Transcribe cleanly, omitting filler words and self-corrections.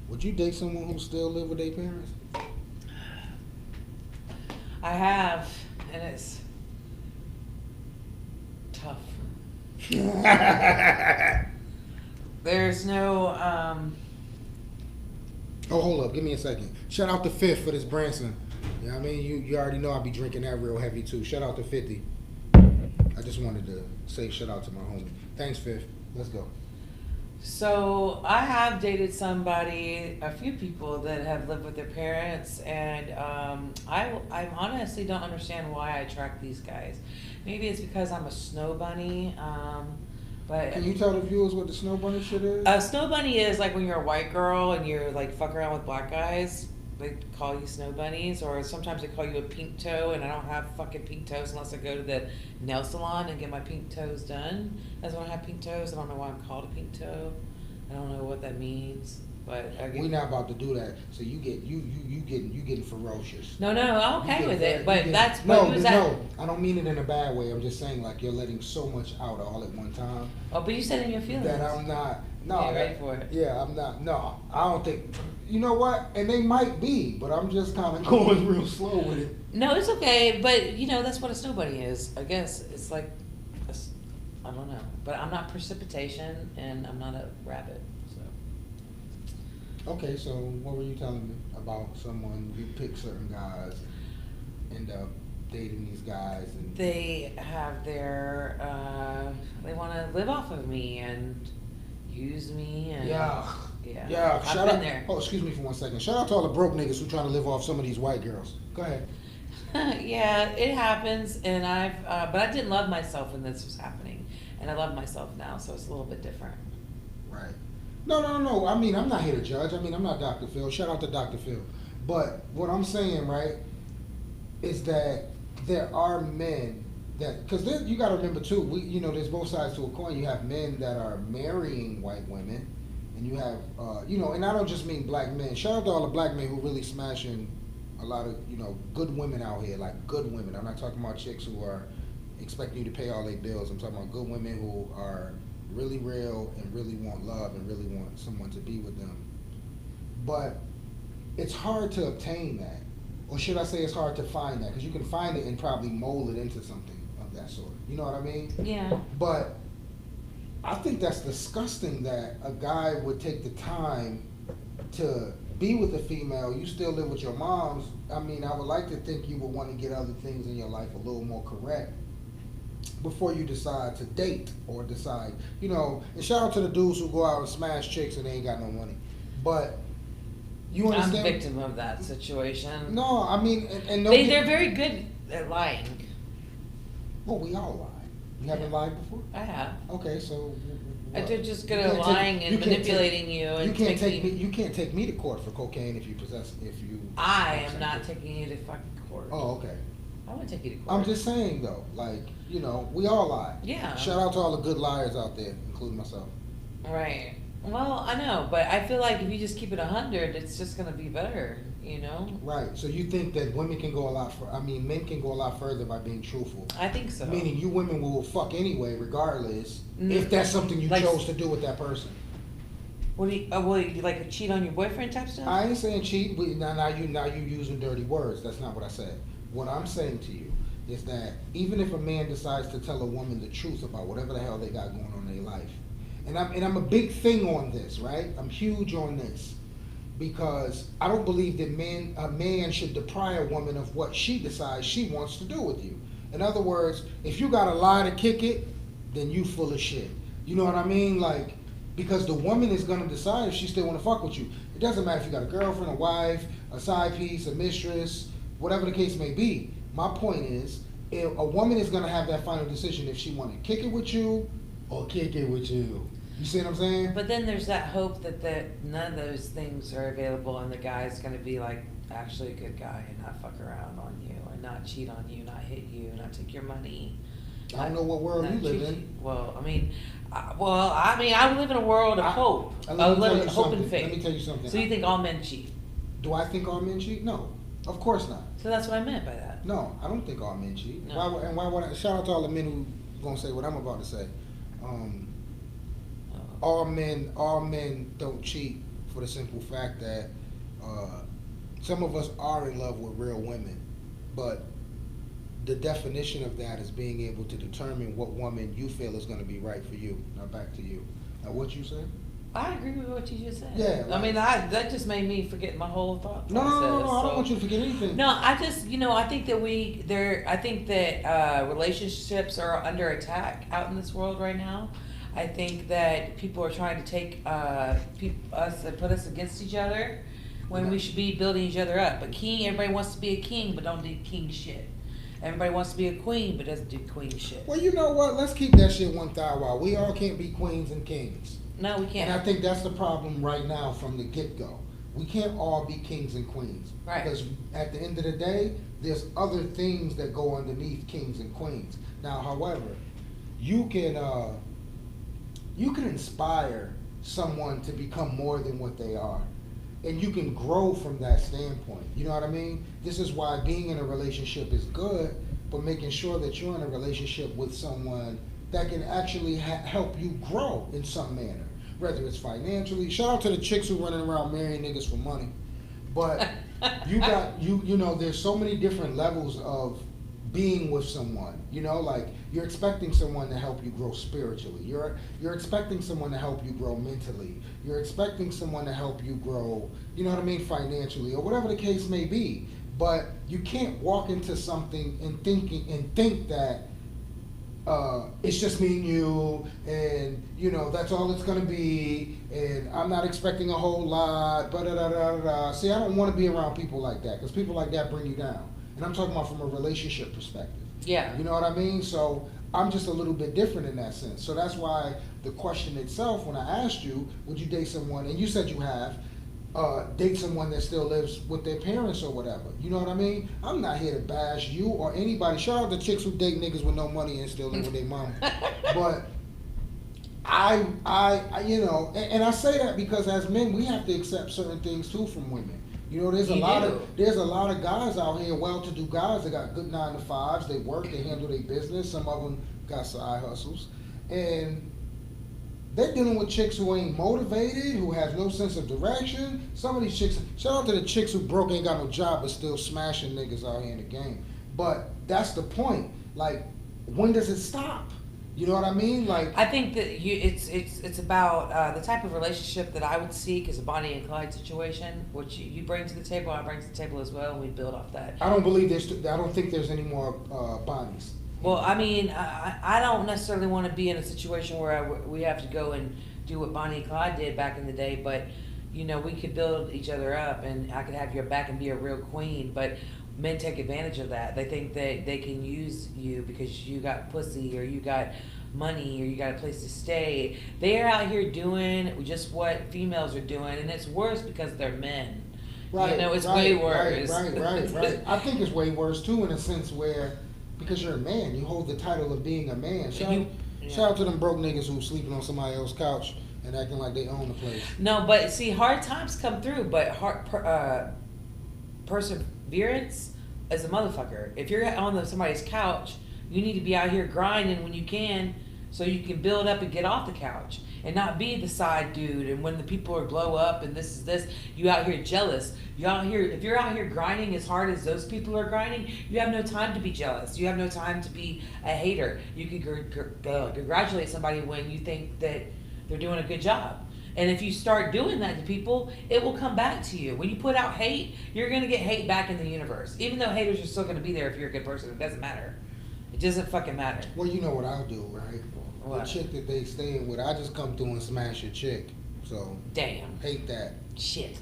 Would you date someone who still live with their parents? I have, and it's tough. There's no, Oh, hold up. Give me a second. Shout out to Fifth for this Branson. You know what I mean? You already know I'll be drinking that real heavy, too. Shout out to 50. I just wanted to say shout out to my homie. Thanks, Fifth. Let's go. so I have dated somebody, a few people that have lived with their parents, and I honestly don't understand why I attract these guys. Maybe it's because I'm a snow bunny, but Can you tell the viewers what the snow bunny shit is? a snow bunny is like when you're a white girl and you're like fuck around with black guys. They call you snow bunnies, or sometimes they call you a pink toe, and I don't have fucking pink toes unless I go to the nail salon and get my pink toes done. That's when I have pink toes. I don't know why I'm called a pink toe. I don't know what that means, but I get. We not about to do that. So you getting ferocious. No, I'm okay with it, but getting, that's no, what was that? no. I don't mean it in a bad way. I'm just saying like you're letting so much out all at one time Oh, but you said in your feelings. that I'm not. No, Yeah, ready for it. Yeah, I'm not. No, I don't think. You know what? And they might be, but I'm just kind of going real slow with it. No, it's okay, but you know that's what a snow bunny is. I guess it's like, I don't know, but I'm not precipitation, and I'm not a rabbit. So Okay, so what were you telling me about someone you pick certain guys, end up dating these guys, and they have their, they want to live off of me and use me, and yeah. I've Shout been out. there. Oh, excuse me for 1 second. Shout out to all the broke niggas who trying to live off some of these white girls. Go ahead. Yeah, it happens, and but I didn't love myself when this was happening, and I love myself now, so it's a little bit different. Right. No. I mean, I'm not here to judge. I mean, I'm not Dr. Phil. Shout out to Dr. Phil. But what I'm saying, right, is that there are men that, because you got to remember too, there's both sides to a coin. You have men that are marrying white women, and you have, and I don't just mean black men. Shout out to all the black men who really smashing a lot of, good women out here, like good women. I'm not talking about chicks who are expecting you to pay all their bills. I'm talking about good women who are really real and really want love and really want someone to be with them. But it's hard to obtain that. Or should I say it's hard to find that? Because you can find it and probably mold it into something of that sort. You know what I mean? Yeah. But I think that's disgusting that a guy would take the time to be with a female. You still live with your moms. I mean, I would like to think you would want to get other things in your life a little more correct before you decide to date or decide, and shout out to the dudes who go out and smash chicks and they ain't got no money. But you I'm understand? a victim of that situation. No, I mean, and no, They're very good at lying. Well, we all lie. You haven't lied before? I have. Okay, so They're just good You at can't lying take- and you can't manipulating you and You can't taking. take me. You can't take me to court for cocaine if you. I am not taking you to fucking court. Oh, okay. I wouldn't take you to court. I'm just saying though, like we all lie. Yeah. Shout out to all the good liars out there, including myself. Right. Well, I know, but I feel like if you just keep it 100, it's just gonna be better. Right. So you think that women can go a lot men can go a lot further by being truthful. I think so. Meaning you women will fuck anyway, regardless, Mm. if that's something you Like- chose to do with that person. What do you? Will you like cheat on your boyfriend type stuff? I ain't saying cheat, but now you using dirty words. That's not what I said. What I'm saying to you is that even if a man decides to tell a woman the truth about whatever the hell they got going on in their life, and I'm a big thing on this, right? I'm huge on this because I don't believe that a man should deprive a woman of what she decides she wants to do with you. In other words, if you got a lie to kick it, then you full of shit. You know what I mean? Like, because the woman is gonna decide if she still wanna fuck with you. It doesn't matter if you got a girlfriend, a wife, a side piece, a mistress, whatever the case may be. My point is, if a woman is gonna have that final decision if she wanna kick it with you or kick it with you. You see what I'm saying? But then there's that hope that none of those things are available, and the guy's gonna be like actually a good guy and not fuck around on you, and not cheat on you, not hit you, not take your money. I don't know what world you live in. Well, I mean, I live in a world of hope. Let me tell you Hope something. and faith. Let me tell you something. So you think all men cheat? Do I think all men cheat? No, of course not. So that's what I meant by that. No, I don't think all men cheat. No. Why would I? Shout out to all the men who gonna say what I'm about to say. All men don't cheat for the simple fact that some of us are in love with real women, but the definition of that is being able to determine what woman you feel is going to be right for you. Now back to you. Now what you say? I agree with what you just said. Yeah, I mean, that just made me forget my whole thought No, process. I don't want you to forget anything. No, I just, I think that relationships are under attack out in this world right now. I think that people are trying to take us and put us against each other when we should be building each other up. But everybody wants to be a king, but don't do king shit. Everybody wants to be a queen, but doesn't do queen shit. Well, you know what? Let's keep that shit one thou while. We all can't be queens and kings. No, we can't. And I think that's the problem right now from the get-go. We can't all be kings and queens. Right. Because at the end of the day, there's other things that go underneath kings and queens. Now, however, you can inspire someone to become more than what they are. And you can grow from that standpoint. You know what I mean? This is why being in a relationship is good, but making sure that you're in a relationship with someone that can actually help you grow in some manner, whether it's financially. Shout out to the chicks who running around marrying niggas for money. But you know, there's so many different levels of being with someone. You know, like you're expecting someone to help you grow spiritually. You're expecting someone to help you grow mentally. You're expecting someone to help you grow, you know what I mean, financially, or whatever the case may be. But you can't walk into something and think that it's just me and you, and you know that's all it's gonna be, and I'm not expecting a whole lot. See, I don't want to be around people like that because people like that bring you down. And I'm talking about from a relationship perspective. Yeah. You know what I mean? So I'm just a little bit different in that sense. So that's why the question itself, when I asked you, would you date someone, and you said you have, date someone that still lives with their parents or whatever. You know what I mean? I'm not here to bash you or anybody. Shout out to chicks who date niggas with no money and still live with their mom. But I you know, and I say that because as men, we have to accept certain things too from women. You know, there's a lot of guys out here, well-to-do guys that got good 9-to-5s. They work, they handle their business. Some of them got side hustles, and they're dealing with chicks who ain't motivated, who have no sense of direction. Some of these chicks, shout out to the chicks who broke, ain't got no job, but still smashing niggas out here in the game. But that's the point. Like, when does it stop? You know what I mean? Like, I think that it's about the type of relationship that I would seek is a Bonnie and Clyde situation, which you bring to the table, I bring to the table as well, and we build off that. I don't think there's any more Bonnies. Well, I mean, I don't necessarily want to be in a situation where we have to go and do what Bonnie and Clyde did back in the day, but you know, we could build each other up, and I could have your back and be a real queen, but men take advantage of that. They think that they can use you because you got pussy or you got money or you got a place to stay. They're out here doing just what females are doing, and it's worse because they're men. Right. You know, it's way worse. Right. I think it's way worse too, in a sense where, because you're a man, you hold the title of being a man. Shout out to them broke niggas who sleeping on somebody else's couch and acting like they own the place. No, but see, hard times come through, but perseverance is a motherfucker. If you're on somebody's couch, you need to be out here grinding when you can, so you can build up and get off the couch, and not be the side dude. And when the people are blow up and this is this, you out here jealous. You out here, if you're out here grinding as hard as those people are grinding, you have no time to be jealous. You have no time to be a hater. You can congratulate somebody when you think that they're doing a good job. And if you start doing that to people, it will come back to you. When you put out hate, you're going to get hate back in the universe. Even though haters are still going to be there if you're a good person. It doesn't matter. It doesn't fucking matter. Well, you know what I'll do, right? What? The chick that they staying with, I just come through and smash your chick. So damn. Hate that. Shit.